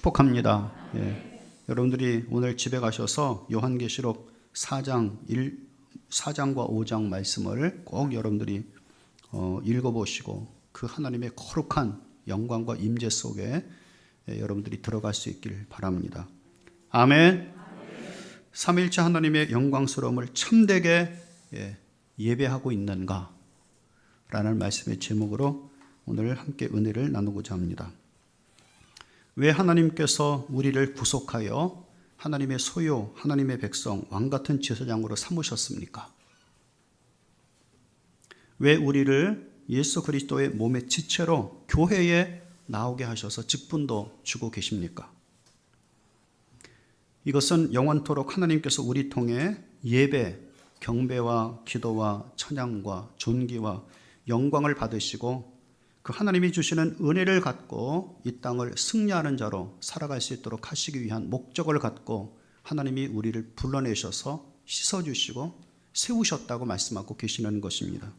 축복합니다. 여러분들이 오늘 집에 가셔서 요한계시록 4장과 5장 말씀을 꼭 여러분들이 읽어보시고 그 하나님의 거룩한 영광과 임재 속에 여러분들이 들어갈 수 있길 바랍니다. 아멘. 삼위일체 하나님의 영광스러움을 참되게 예배하고 있는가? 라는 말씀의 제목으로 오늘 함께 은혜를 나누고자 합니다. 왜 하나님께서 우리를 구속하여 하나님의 소유, 하나님의 백성, 왕같은 제사장으로 삼으셨습니까? 왜 우리를 예수 그리스도의 몸의 지체로 교회에 나오게 하셔서 직분도 주고 계십니까? 이것은 영원토록 하나님께서 우리 통해 예배, 경배와 기도와 찬양과 존귀와 영광을 받으시고 그 하나님이 주시는 은혜를 갖고 이 땅을 승리하는 자로 살아갈 수 있도록 하시기 위한 목적을 갖고 하나님이 우리를 불러내셔서 씻어주시고 세우셨다고 말씀하고 계시는 것입니다.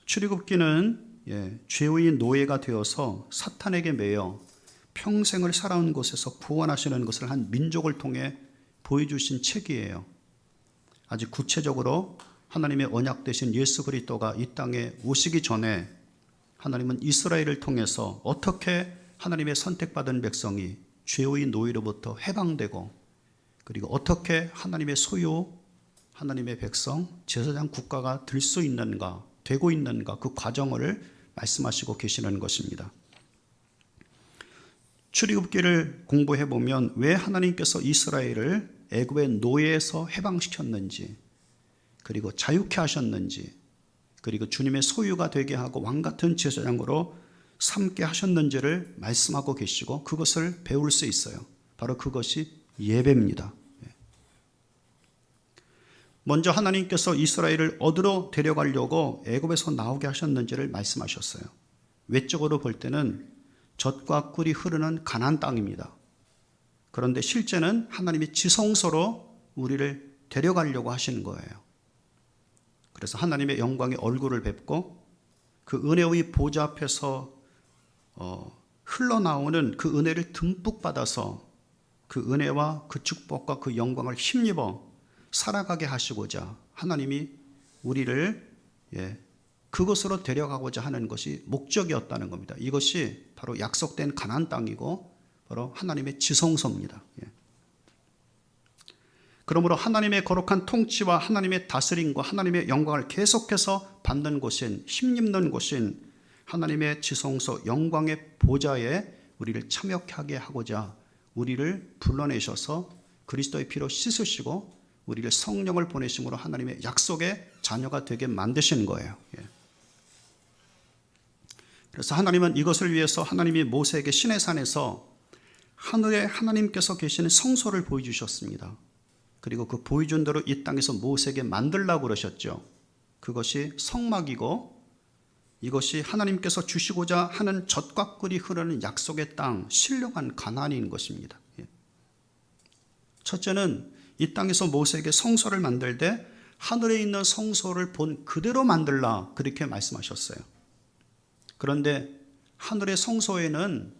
출애굽기는 죄의 노예가 되어서 사탄에게 매여 평생을 살아온 곳에서 구원하시는 것을 한 민족을 통해 보여주신 책이에요. 아직 구체적으로 하나님의 언약 되신 예수 그리스도가 이 땅에 오시기 전에 하나님은 이스라엘을 통해서 어떻게 하나님의 선택받은 백성이 죄의 노예로부터 해방되고 그리고 어떻게 하나님의 소유, 하나님의 백성, 제사장 국가가 될 수 있는가, 되고 있는가 그 과정을 말씀하시고 계시는 것입니다. 출애굽기를 공부해 보면 왜 하나님께서 이스라엘을 애굽의 노예에서 해방시켰는지 그리고 자유케 하셨는지 그리고 주님의 소유가 되게 하고 왕같은 제사장으로 삼게 하셨는지를 말씀하고 계시고 그것을 배울 수 있어요. 바로 그것이 예배입니다. 먼저 하나님께서 이스라엘을 어디로 데려가려고 애굽에서 나오게 하셨는지를 말씀하셨어요. 외적으로 볼 때는 젖과 꿀이 흐르는 가나안 땅입니다. 그런데 실제는 하나님이 지성소로 우리를 데려가려고 하시는 거예요. 그래서 하나님의 영광의 얼굴을 뵙고 그 은혜의 보좌 앞에서 흘러나오는 그 은혜를 듬뿍 받아서 그 은혜와 그 축복과 그 영광을 힘입어 살아가게 하시고자 하나님이 우리를 그곳으로 데려가고자 하는 것이 목적이었다는 겁니다. 이것이 바로 약속된 가나안 땅이고 바로 하나님의 지성소입니다. 그러므로 하나님의 거룩한 통치와 하나님의 다스림과 하나님의 영광을 계속해서 받는 곳인 힘입는 곳인 하나님의 지성소 영광의 보좌에 우리를 참여하게 하고자 우리를 불러내셔서 그리스도의 피로 씻으시고 우리를 성령을 보내심으로 하나님의 약속의 자녀가 되게 만드신 거예요. 그래서 하나님은 이것을 위해서 하나님이 모세에게 시내산에서 하늘에 하나님께서 계시는 성소를 보여주셨습니다. 그리고 그 보여준 대로 이 땅에서 모세에게 만들라고 그러셨죠. 그것이 성막이고 이것이 하나님께서 주시고자 하는 젖과 꿀이 흐르는 약속의 땅, 신령한 가나안인 것입니다. 첫째는 이 땅에서 모세에게 성소를 만들 때 하늘에 있는 성소를 본 그대로 만들라 그렇게 말씀하셨어요. 그런데 하늘의 성소에는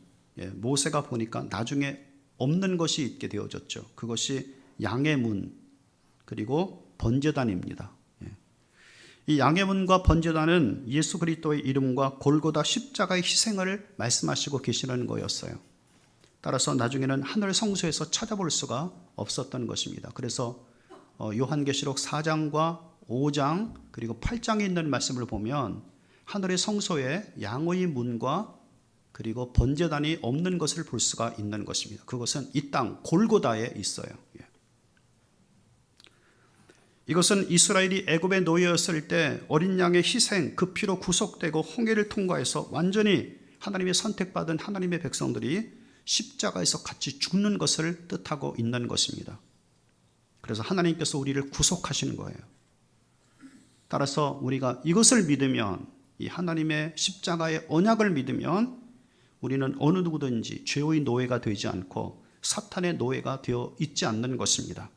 모세가 보니까 나중에 없는 것이 있게 되어졌죠. 그것이 양의 문 그리고 번제단입니다. 이 양의 문과 번제단은 예수 그리스도의 이름과 골고다 십자가의 희생을 말씀하시고 계시는 거였어요. 따라서 나중에는 하늘 성소에서 찾아볼 수가 없었던 것입니다. 그래서 요한계시록 4장과 5장 그리고 8장에 있는 말씀을 보면 하늘의 성소에 양의 문과 그리고 번제단이 없는 것을 볼 수가 있는 것입니다. 그것은 이 땅 골고다에 있어요. 이것은 이스라엘이 애굽의 노예였을 때 어린 양의 희생, 그 피로 구속되고 홍해를 통과해서 완전히 하나님의 선택받은 하나님의 백성들이 십자가에서 같이 죽는 것을 뜻하고 있는 것입니다. 그래서 하나님께서 우리를 구속하시는 거예요. 따라서 우리가 이것을 믿으면 이 하나님의 십자가의 언약을 믿으면 우리는 어느 누구든지 죄의 노예가 되지 않고 사탄의 노예가 되어 있지 않는 것입니다.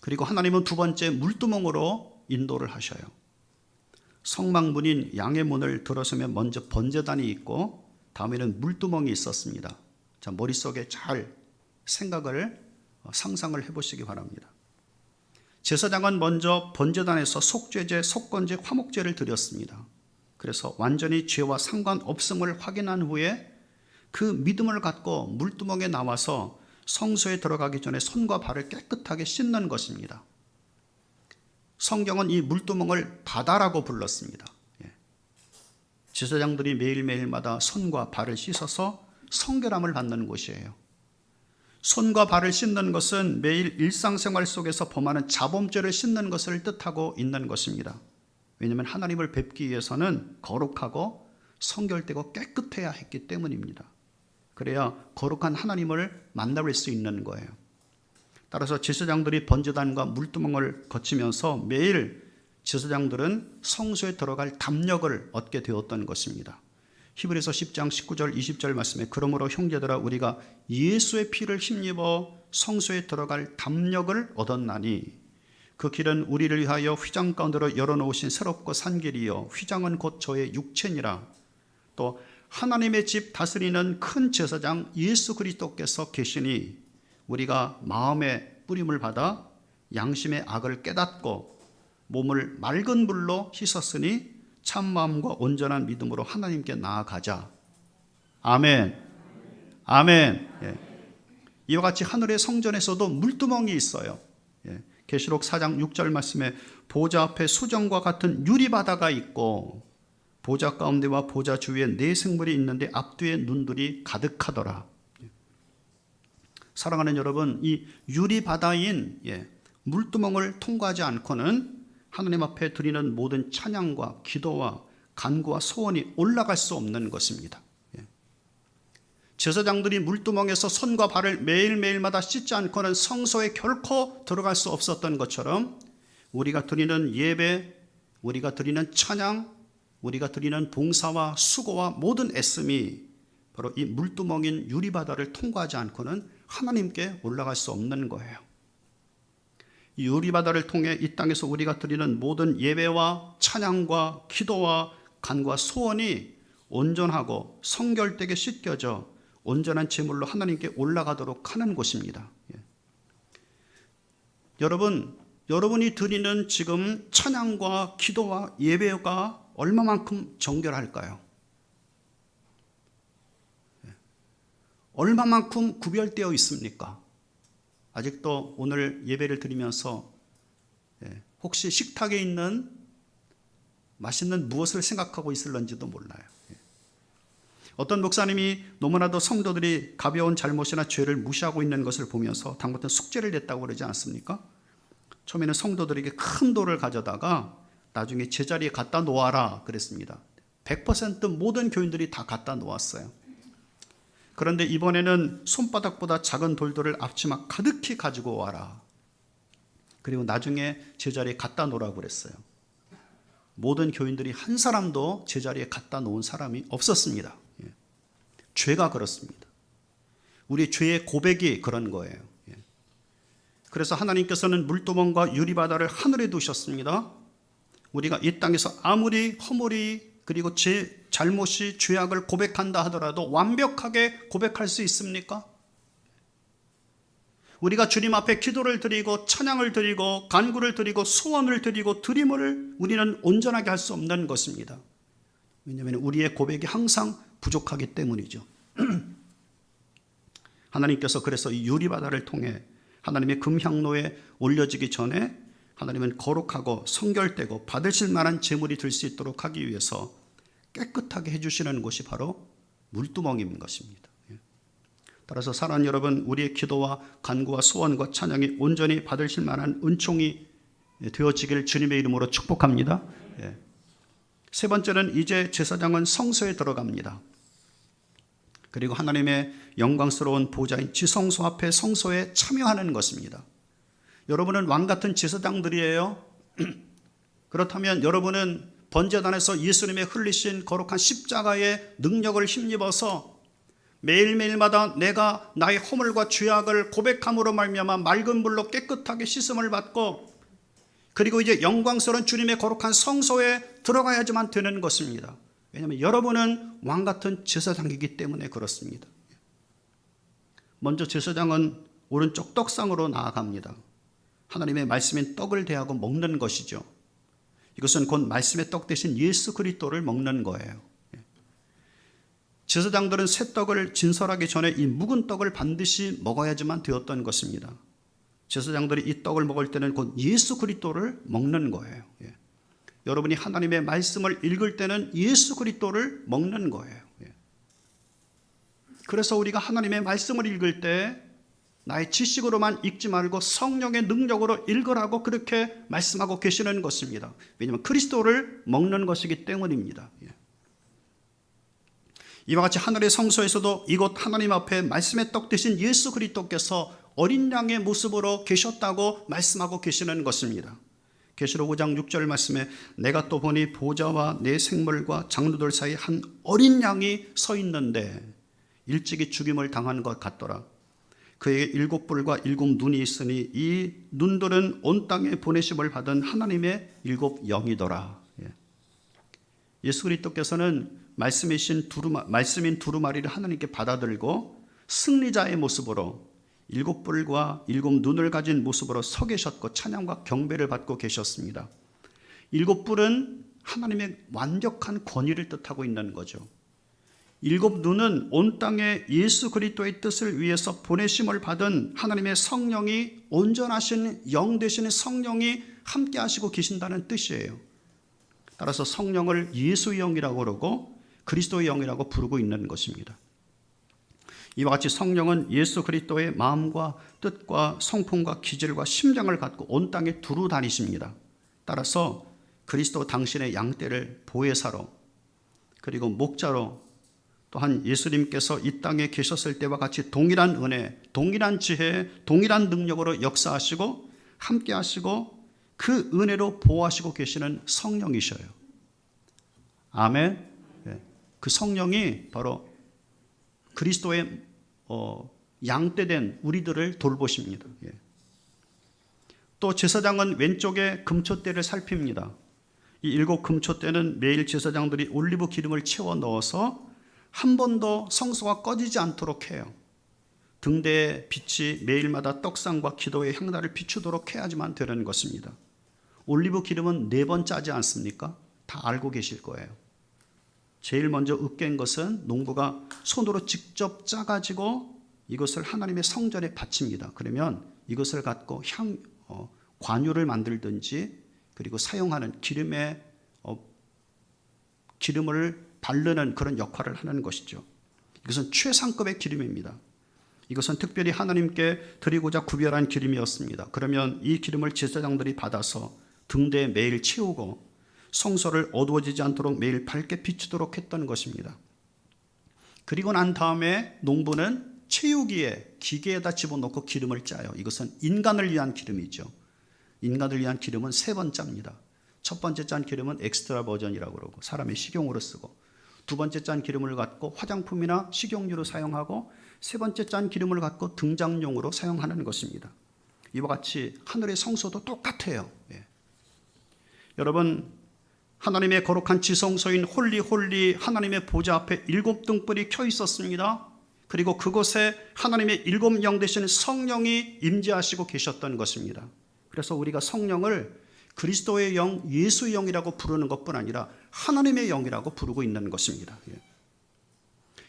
그리고 하나님은 두 번째 물두멍으로 인도를 하셔요. 성막문인 양의 문을 들어서면 먼저 번제단이 있고 다음에는 물두멍이 있었습니다. 자, 머릿속에 잘 생각을 상상을 해보시기 바랍니다. 제사장은 먼저 번제단에서 속죄제, 속건제, 화목제를 드렸습니다. 그래서 완전히 죄와 상관없음을 확인한 후에 그 믿음을 갖고 물두멍에 나와서 성소에 들어가기 전에 손과 발을 깨끗하게 씻는 것입니다. 성경은 이 물두멍을 바다라고 불렀습니다. 제사장들이 매일매일마다 손과 발을 씻어서 성결함을 받는 곳이에요. 손과 발을 씻는 것은 매일 일상생활 속에서 범하는 자범죄를 씻는 것을 뜻하고 있는 것입니다. 왜냐하면 하나님을 뵙기 위해서는 거룩하고 성결되고 깨끗해야 했기 때문입니다. 그래야 거룩한 하나님을 만나볼 수 있는 거예요. 따라서 제사장들이 번제단과 물두멍을 거치면서 매일 제사장들은 성소에 들어갈 담력을 얻게 되었던 것입니다. 히브리서 10장 19절 20절 말씀에 그러므로 형제들아 우리가 예수의 피를 힘입어 성소에 들어갈 담력을 얻었나니 그 길은 우리를 위하여 휘장 가운데로 열어놓으신 새롭고 산 길이요 휘장은 곧 저의 육체니라. 또 하나님의 집 다스리는 큰 제사장 예수 그리스도께서 계시니 우리가 마음의 뿌림을 받아 양심의 악을 깨닫고 몸을 맑은 물로 씻었으니 참 마음과 온전한 믿음으로 하나님께 나아가자. 아멘. 아멘. 예. 이와 같이 하늘의 성전에서도 물두멍이 있어요. 예. 계시록 4장 6절 말씀에 보좌 앞에 수정과 같은 유리바다가 있고 보좌 가운데와 보좌 주위에 네 생물이 있는데 앞뒤에 눈들이 가득하더라. 사랑하는 여러분, 이 유리바다인 물두멍을 통과하지 않고는 하나님 앞에 드리는 모든 찬양과 기도와 간구와 소원이 올라갈 수 없는 것입니다. 제사장들이 물두멍에서 손과 발을 매일매일마다 씻지 않고는 성소에 결코 들어갈 수 없었던 것처럼 우리가 드리는 예배, 우리가 드리는 찬양, 우리가 드리는 봉사와 수고와 모든 애씀이 바로 이 물두멍인 유리바다를 통과하지 않고는 하나님께 올라갈 수 없는 거예요. 이 유리바다를 통해 이 땅에서 우리가 드리는 모든 예배와 찬양과 기도와 간구와 소원이 온전하고 성결되게 씻겨져 온전한 제물로 하나님께 올라가도록 하는 곳입니다. 여러분이 드리는 지금 찬양과 기도와 예배가 얼마만큼 정결할까요? 얼마만큼 구별되어 있습니까? 아직도 오늘 예배를 드리면서 혹시 식탁에 있는 맛있는 무엇을 생각하고 있을런지도 몰라요. 어떤 목사님이 너무나도 성도들이 가벼운 잘못이나 죄를 무시하고 있는 것을 보면서 당부터 숙제를 냈다고 그러지 않습니까? 처음에는 성도들에게 큰 돌을 가져다가 나중에 제자리에 갖다 놓아라 그랬습니다. 100% 모든 교인들이 다 갖다 놓았어요. 그런데 이번에는 손바닥보다 작은 돌들을 앞치마 가득히 가지고 와라. 그리고 나중에 제자리에 갖다 놓으라고 그랬어요. 모든 교인들이 한 사람도 제자리에 갖다 놓은 사람이 없었습니다. 죄가 그렇습니다. 우리 죄의 고백이 그런 거예요. 그래서 하나님께서는 물두멍과 유리바다를 하늘에 두셨습니다. 우리가 이 땅에서 아무리 허물이 그리고 잘못이 죄악을 고백한다 하더라도 완벽하게 고백할 수 있습니까? 우리가 주님 앞에 기도를 드리고 찬양을 드리고 간구를 드리고 소원을 드리고 드림을 우리는 온전하게 할 수 없는 것입니다. 왜냐하면 우리의 고백이 항상 부족하기 때문이죠. 하나님께서 그래서 이 유리바다를 통해 하나님의 금향로에 올려지기 전에 하나님은 거룩하고 성결되고 받으실 만한 제물이 될 수 있도록 하기 위해서 깨끗하게 해주시는 곳이 바로 물두멍인 것입니다. 따라서 사랑하는 여러분, 우리의 기도와 간구와 소원과 찬양이 온전히 받으실 만한 은총이 되어지기를 주님의 이름으로 축복합니다. 세 번째는 이제 제사장은 성소에 들어갑니다. 그리고 하나님의 영광스러운 보좌인 지성소 앞에 성소에 참여하는 것입니다. 여러분은 왕같은 제사장들이에요. 그렇다면 여러분은 번제단에서 예수님의 흘리신 거룩한 십자가의 능력을 힘입어서 매일매일마다 내가 나의 허물과 죄악을 고백함으로 말미암아 맑은 물로 깨끗하게 씻음을 받고 그리고 이제 영광스러운 주님의 거룩한 성소에 들어가야지만 되는 것입니다. 왜냐하면 여러분은 왕 같은 제사장이기 때문에 그렇습니다. 먼저 제사장은 오른쪽 떡상으로 나아갑니다. 하나님의 말씀인 떡을 대하고 먹는 것이죠. 이것은 곧 말씀의 떡 대신 예수 그리스도를 먹는 거예요. 제사장들은 새 떡을 진설하기 전에 이 묵은 떡을 반드시 먹어야지만 되었던 것입니다. 제사장들이 이 떡을 먹을 때는 곧 예수 그리스도를 먹는 거예요. 여러분이 하나님의 말씀을 읽을 때는 예수 그리스도를 먹는 거예요. 그래서 우리가 하나님의 말씀을 읽을 때 나의 지식으로만 읽지 말고 성령의 능력으로 읽으라고 그렇게 말씀하고 계시는 것입니다. 왜냐하면 그리스도를 먹는 것이기 때문입니다. 이와 같이 하늘의 성소에서도 이곳 하나님 앞에 말씀의 떡 대신 예수 그리스도께서 어린 양의 모습으로 계셨다고 말씀하고 계시는 것입니다. 계시록 5장 6절 말씀에 내가 또 보니 보좌와 내 생물과 장로들 사이 한 어린 양이 서 있는데 일찍이 죽임을 당한 것 같더라. 그에게 7뿔과 7눈이 있으니 이 눈들은 온 땅에 보내심을 받은 하나님의 7영이더라. 예수 그리스도께서는 말씀인 두루마리를 하나님께 받아들고 승리자의 모습으로 7뿔과 7눈을 가진 모습으로 서 계셨고 찬양과 경배를 받고 계셨습니다. 7뿔은 하나님의 완벽한 권위를 뜻하고 있는 거죠. 7눈은 온 땅에 예수 그리스도의 뜻을 위해서 보내심을 받은 하나님의 성령이 온전하신 영 되시는 성령이 함께 하시고 계신다는 뜻이에요. 따라서 성령을 예수의 영이라고 그러고 그리스도의 영이라고 부르고 있는 것입니다. 이와 같이 성령은 예수 그리스도의 마음과 뜻과 성품과 기질과 심장을 갖고 온 땅에 두루 다니십니다. 따라서 그리스도 당신의 양떼를 보혜사로 그리고 목자로 또한 예수님께서 이 땅에 계셨을 때와 같이 동일한 은혜, 동일한 지혜, 동일한 능력으로 역사하시고 함께 하시고 그 은혜로 보호하시고 계시는 성령이셔요. 아멘. 그 성령이 바로 그리스도의 양떼된 우리들을 돌보십니다. 또 제사장은 왼쪽에 금초대를 살핍니다. 이 7 금초대는 매일 제사장들이 올리브 기름을 채워 넣어서 한 번도 성소가 꺼지지 않도록 해요. 등대의 빛이 매일마다 떡상과 기도의 향단을 비추도록 해야지만 되는 것입니다. 올리브 기름은 4번 짜지 않습니까? 다 알고 계실 거예요. 제일 먼저 으깬 것은 농부가 손으로 직접 짜가지고 이것을 하나님의 성전에 바칩니다. 그러면 이것을 갖고 관유를 만들든지 그리고 사용하는 기름을 바르는 그런 역할을 하는 것이죠. 이것은 최상급의 기름입니다. 이것은 특별히 하나님께 드리고자 구별한 기름이었습니다. 그러면 이 기름을 제사장들이 받아서 등대에 매일 채우고 성소를 어두워지지 않도록 매일 밝게 비추도록 했던 것입니다. 그리고 난 다음에 농부는 채우기에 기계에다 집어넣고 기름을 짜요. 이것은 인간을 위한 기름이죠. 인간을 위한 기름은 3번 짭니다. 첫 번째 짠 기름은 엑스트라 버전이라고 그러고 사람의 식용으로 쓰고, 두 번째 짠 기름을 갖고 화장품이나 식용유로 사용하고, 세 번째 짠 기름을 갖고 등장용으로 사용하는 것입니다. 이와 같이 하늘의 성소도 똑같아요. 여러분, 하나님의 거룩한 지성소인 홀리 하나님의 보좌 앞에 7 등불이 켜 있었습니다. 그리고 그곳에 하나님의 7영 되시는 성령이 임재하시고 계셨던 것입니다. 그래서 우리가 성령을 그리스도의 영, 예수의 영이라고 부르는 것뿐 아니라 하나님의 영이라고 부르고 있는 것입니다.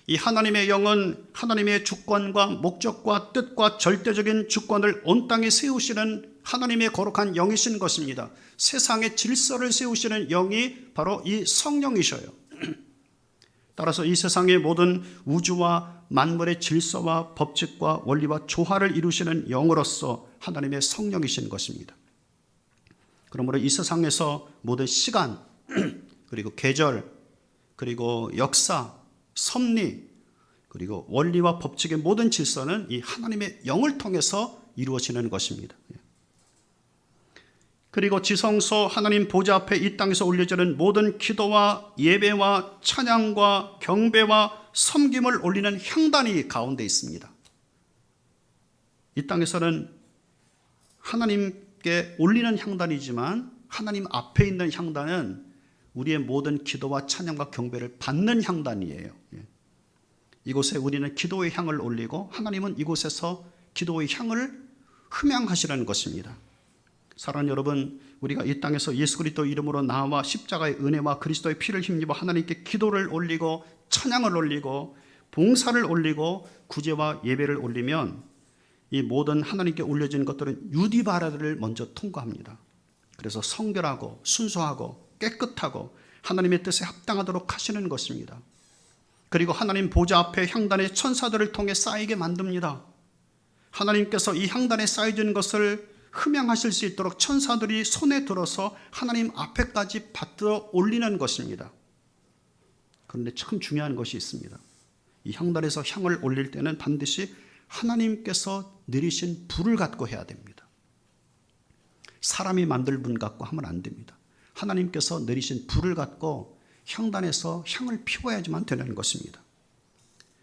이 하나님의 영은 하나님의 주권과 목적과 뜻과 절대적인 주권을 온 땅에 세우시는 하나님의 거룩한 영이신 것입니다. 세상의 질서를 세우시는 영이 바로 이 성령이셔요. 따라서 이 세상의 모든 우주와 만물의 질서와 법칙과 원리와 조화를 이루시는 영으로서 하나님의 성령이신 것입니다. 그러므로 이 세상에서 모든 시간, 그리고 계절, 그리고 역사, 섭리, 그리고 원리와 법칙의 모든 질서는 이 하나님의 영을 통해서 이루어지는 것입니다. 그리고 지성소 하나님 보좌 앞에 이 땅에서 올려지는 모든 기도와 예배와 찬양과 경배와 섬김을 올리는 향단이 가운데 있습니다. 이 땅에서는 하나님께 올리는 향단이지만 하나님 앞에 있는 향단은 우리의 모든 기도와 찬양과 경배를 받는 향단이에요. 이곳에 우리는 기도의 향을 올리고 하나님은 이곳에서 기도의 향을 흠양하시라는 것입니다. 사랑하는 여러분, 우리가 이 땅에서 예수 그리스도 이름으로 나와 십자가의 은혜와 그리스도의 피를 힘입어 하나님께 기도를 올리고 찬양을 올리고 봉사를 올리고 구제와 예배를 올리면 이 모든 하나님께 올려진 것들은 유디바라를 먼저 통과합니다. 그래서 성결하고 순수하고 깨끗하고 하나님의 뜻에 합당하도록 하시는 것입니다. 그리고 하나님 보좌 앞에 향단의 천사들을 통해 쌓이게 만듭니다. 하나님께서 이 향단에 쌓여진 것을 흠양하실 수 있도록 천사들이 손에 들어서 하나님 앞에까지 받들어 올리는 것입니다. 그런데 참 중요한 것이 있습니다. 이 향단에서 향을 올릴 때는 반드시 하나님께서 내리신 불을 갖고 해야 됩니다. 사람이 만들 분 갖고 하면 안 됩니다. 하나님께서 내리신 불을 갖고 향단에서 향을 피워야지만 되는 것입니다.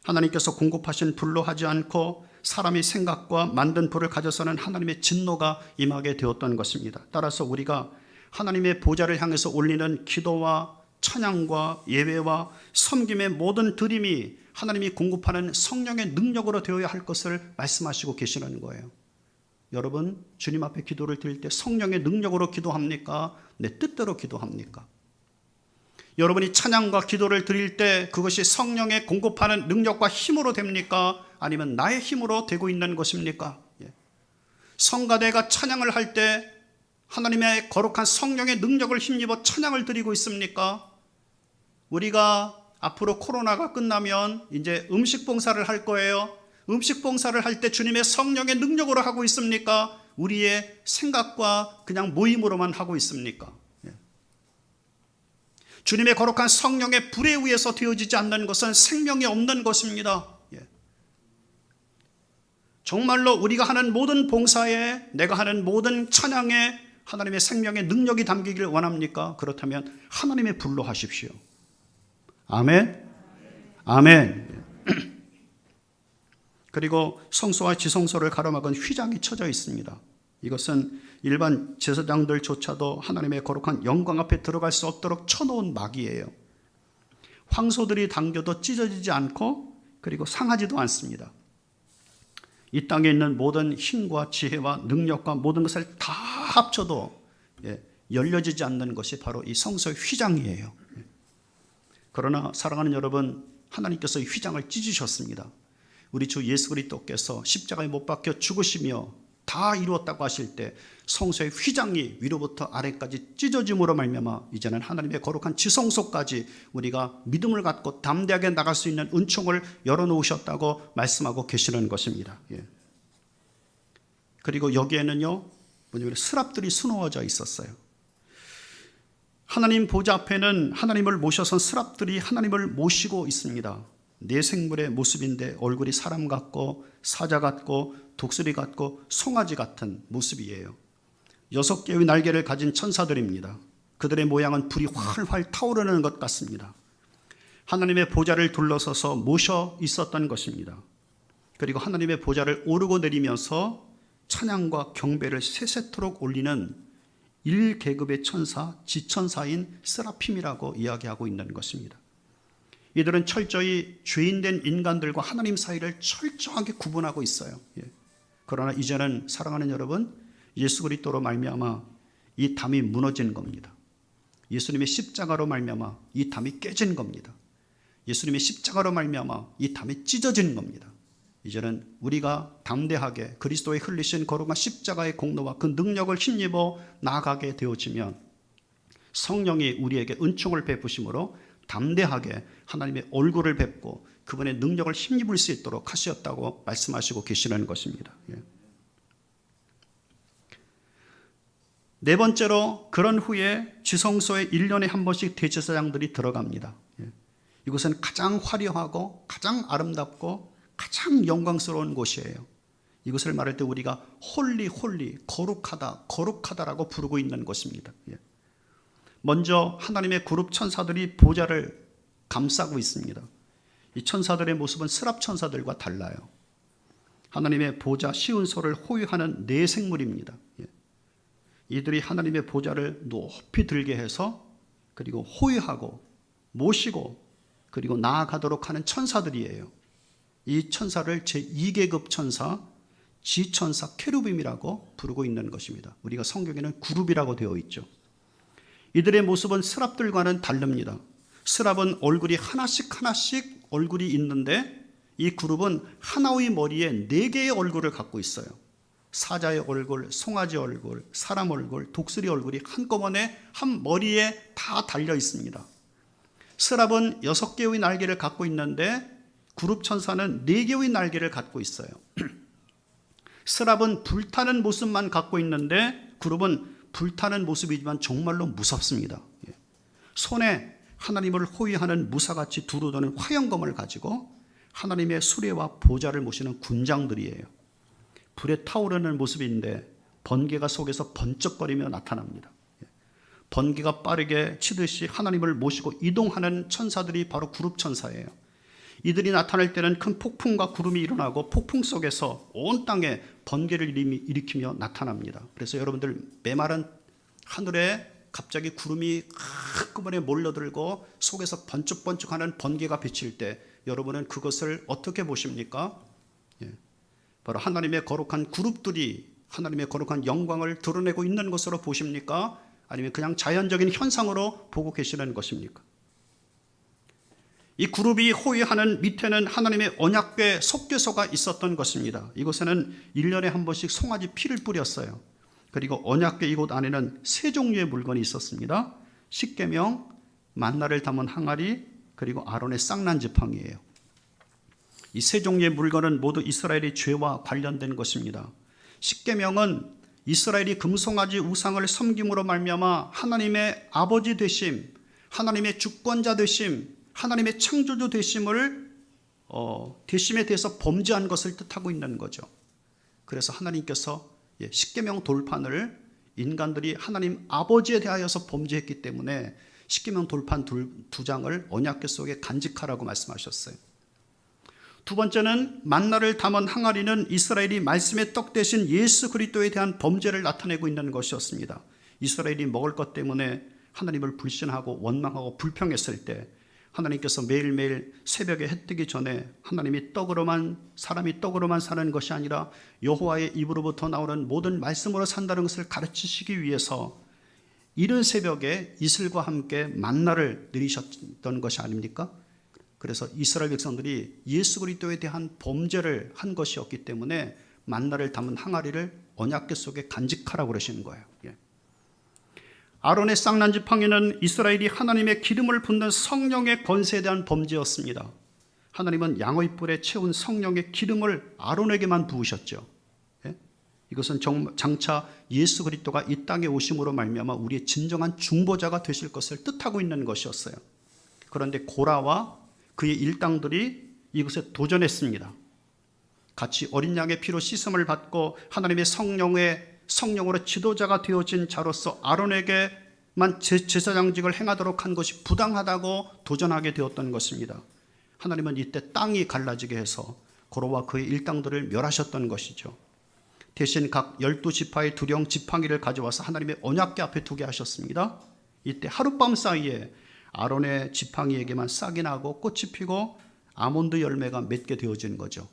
하나님께서 공급하신 불로 하지 않고 사람의 생각과 만든 불을 가져서는 하나님의 진노가 임하게 되었던 것입니다. 따라서 우리가 하나님의 보좌를 향해서 올리는 기도와 찬양과 예배와 섬김의 모든 드림이 하나님이 공급하는 성령의 능력으로 되어야 할 것을 말씀하시고 계시는 거예요. 여러분, 주님 앞에 기도를 드릴 때 성령의 능력으로 기도합니까? 내 뜻대로 기도합니까? 여러분이 찬양과 기도를 드릴 때 그것이 성령의 공급하는 능력과 힘으로 됩니까? 아니면 나의 힘으로 되고 있는 것입니까? 성가대가 찬양을 할 때 하나님의 거룩한 성령의 능력을 힘입어 찬양을 드리고 있습니까? 우리가 앞으로 코로나가 끝나면 이제 음식 봉사를 할 거예요. 음식 봉사를 할 때 주님의 성령의 능력으로 하고 있습니까? 우리의 생각과 그냥 모임으로만 하고 있습니까? 주님의 거룩한 성령의 불에 의해서 되어지지 않는 것은 생명이 없는 것입니다. 정말로 우리가 하는 모든 봉사에, 내가 하는 모든 찬양에 하나님의 생명의 능력이 담기길 원합니까? 그렇다면 하나님의 불로 하십시오. 아멘. 아멘. 그리고 성소와 지성소를 가로막은 휘장이 쳐져 있습니다. 이것은 일반 제사장들조차도 하나님의 거룩한 영광 앞에 들어갈 수 없도록 쳐놓은 막이에요. 황소들이 당겨도 찢어지지 않고 그리고 상하지도 않습니다. 이 땅에 있는 모든 힘과 지혜와 능력과 모든 것을 다 합쳐도 열려지지 않는 것이 바로 이 성소의 휘장이에요. 그러나 사랑하는 여러분, 하나님께서 이 휘장을 찢으셨습니다. 우리 주 예수 그리스도께서 십자가에 못 박혀 죽으시며 다 이루었다고 하실 때 성소의 휘장이 위로부터 아래까지 찢어짐으로 말미암아 이제는 하나님의 거룩한 지성소까지 우리가 믿음을 갖고 담대하게 나갈 수 있는 은총을 열어놓으셨다고 말씀하고 계시는 것입니다. 그리고 여기에는요, 스랍들이 수놓아져 있었어요. 하나님 보좌 앞에는 하나님을 모셔선 스랍들이 하나님을 모시고 있습니다. 네 생물의 모습인데 얼굴이 사람 같고 사자 같고 독수리 같고 송아지 같은 모습이에요. 6개의 날개를 가진 천사들입니다. 그들의 모양은 불이 활활 타오르는 것 같습니다. 하나님의 보좌를 둘러서서 모셔 있었던 것입니다. 그리고 하나님의 보좌를 오르고 내리면서 찬양과 경배를 세세토록 올리는 1계급의 천사, 지천사인 스라핌이라고 이야기하고 있는 것입니다. 이들은 철저히 죄인된 인간들과 하나님 사이를 철저하게 구분하고 있어요. 그러나 이제는 사랑하는 여러분, 예수 그리스도로 말미암아 이 담이 무너진 겁니다. 예수님의 십자가로 말미암아 이 담이 깨진 겁니다. 예수님의 십자가로 말미암아 이 담이 찢어진 겁니다. 이제는 우리가 담대하게 그리스도의 흘리신 거룩한 십자가의 공로와 그 능력을 힘입어 나아가게 되어지면 성령이 우리에게 은총을 베푸심으로 담대하게 하나님의 얼굴을 뵙고 그분의 능력을 힘입을 수 있도록 하셨다고 말씀하시고 계시는 것입니다. 네 번째로, 그런 후에 지성소에 1년에 한 번씩 대제사장들이 들어갑니다. 이곳은 가장 화려하고 가장 아름답고 가장 영광스러운 곳이에요. 이것을 말할 때 우리가 홀리 홀리, 거룩하다 거룩하다라고 부르고 있는 것입니다. 먼저 하나님의 그룹 천사들이 보좌를 감싸고 있습니다. 이 천사들의 모습은 스랍 천사들과 달라요. 하나님의 보좌 시은소를 호위하는 네 생물입니다. 이들이 하나님의 보좌를 높이 들게 해서 그리고 호위하고 모시고 그리고 나아가도록 하는 천사들이에요. 이 천사를 제2계급 천사, 지천사 케루빔이라고 부르고 있는 것입니다. 우리가 성경에는 그룹이라고 되어 있죠. 이들의 모습은 스랍들과는 다릅니다. 스랍은 얼굴이 하나씩 얼굴이 있는데 이 그룹은 하나의 머리에 4개의 얼굴을 갖고 있어요. 사자의 얼굴, 송아지 얼굴, 사람 얼굴, 독수리 얼굴이 한꺼번에 한 머리에 다 달려 있습니다. 스랍은 6개의 날개를 갖고 있는데 그룹 천사는 4개의 날개를 갖고 있어요. 스랍은 불타는 모습만 갖고 있는데 그룹은 불타는 모습이지만 정말로 무섭습니다. 손에 하나님을 호위하는 무사같이 두루도는 화영검을 가지고 하나님의 수레와 보좌를 모시는 군장들이에요. 불에 타오르는 모습인데 번개가 속에서 번쩍거리며 나타납니다. 번개가 빠르게 치듯이 하나님을 모시고 이동하는 천사들이 바로 그룹 천사예요. 이들이 나타날 때는 큰 폭풍과 구름이 일어나고 폭풍 속에서 온 땅에 번개를 일으키며 나타납니다. 그래서 여러분들 메마른 하늘에 갑자기 구름이 한꺼번에 몰려들고 속에서 번쩍번쩍하는 번개가 비칠 때 여러분은 그것을 어떻게 보십니까? 바로 하나님의 거룩한 그룹들이 하나님의 거룩한 영광을 드러내고 있는 것으로 보십니까? 아니면 그냥 자연적인 현상으로 보고 계시는 것입니까? 이 그룹이 호위하는 밑에는 하나님의 언약궤 속죄소가 있었던 것입니다. 이곳에는 1년에 한 번씩 송아지 피를 뿌렸어요. 그리고 언약궤 이곳 안에는 3종류의 물건이 있었습니다. 십계명, 만나를 담은 항아리, 그리고 아론의 쌍난 지팡이예요. 이 3종류의 물건은 모두 이스라엘의 죄와 관련된 것입니다. 십계명은 이스라엘이 금송아지 우상을 섬김으로 말미암아 하나님의 아버지 되심, 하나님의 주권자 되심, 하나님의 창조주 되심에 대해서 범죄한 것을 뜻하고 있는 거죠. 그래서 하나님께서 십계명 돌판을 인간들이 하나님 아버지에 대하여서 범죄했기 때문에 십계명 돌판 2장을 언약궤 속에 간직하라고 말씀하셨어요. 두 번째는 만나를 담은 항아리는 이스라엘이 말씀의 떡 대신 예수 그리스도에 대한 범죄를 나타내고 있는 것이었습니다. 이스라엘이 먹을 것 때문에 하나님을 불신하고 원망하고 불평했을 때 하나님께서 매일매일 새벽에 해 뜨기 전에 사람이 떡으로만 사는 것이 아니라 여호와의 입으로부터 나오는 모든 말씀으로 산다는 것을 가르치시기 위해서 이른 새벽에 이슬과 함께 만나를 내리셨던 것이 아닙니까? 그래서 이스라엘 백성들이 예수 그리스도에 대한 범죄를 한 것이었기 때문에 만나를 담은 항아리를 언약궤 속에 간직하라고 그러시는 거예요. 아론의 쌍난 지팡이는 이스라엘이 하나님의 기름을 붓는 성령의 권세에 대한 범죄였습니다. 하나님은 양의 뿔에 채운 성령의 기름을 아론에게만 부으셨죠. 이것은 장차 예수 그리스도가 이 땅에 오심으로 말미암아 우리의 진정한 중보자가 되실 것을 뜻하고 있는 것이었어요. 그런데 고라와 그의 일당들이 이것에 도전했습니다. 같이 어린 양의 피로 씻음을 받고 하나님의 성령으로 지도자가 되어진 자로서 아론에게만 제사장직을 행하도록 한 것이 부당하다고 도전하게 되었던 것입니다. 하나님은 이때 땅이 갈라지게 해서 고로와 그의 일당들을 멸하셨던 것이죠. 대신 각 12지파의 두령 지팡이를 가져와서 하나님의 언약궤 앞에 두게 하셨습니다. 이때 하룻밤 사이에 아론의 지팡이에게만 싹이 나고 꽃이 피고 아몬드 열매가 맺게 되어진 거죠.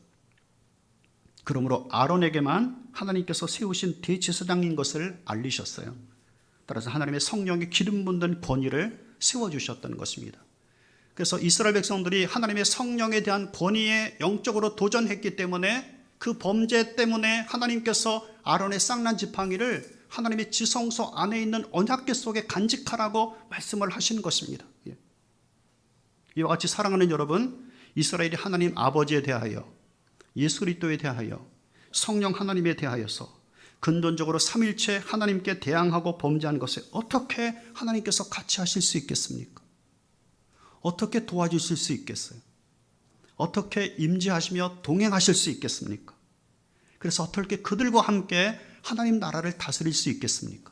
그러므로 아론에게만 하나님께서 세우신 대제사장인 것을 알리셨어요. 따라서 하나님의 성령의 기름 붓는 권위를 세워주셨던 것입니다. 그래서 이스라엘 백성들이 하나님의 성령에 대한 권위에 영적으로 도전했기 때문에 그 범죄 때문에 하나님께서 아론의 쌍난 지팡이를 하나님의 지성소 안에 있는 언약궤 속에 간직하라고 말씀을 하시는 것입니다. 이와 같이 사랑하는 여러분, 이스라엘이 하나님 아버지에 대하여 예수 그리스도에 대하여 성령 하나님에 대하여서 근본적으로 삼일체 하나님께 대항하고 범죄한 것에 어떻게 하나님께서 같이 하실 수 있겠습니까? 어떻게 도와주실 수 있겠어요? 어떻게 임재하시며 동행하실 수 있겠습니까? 그래서 어떻게 그들과 함께 하나님 나라를 다스릴 수 있겠습니까?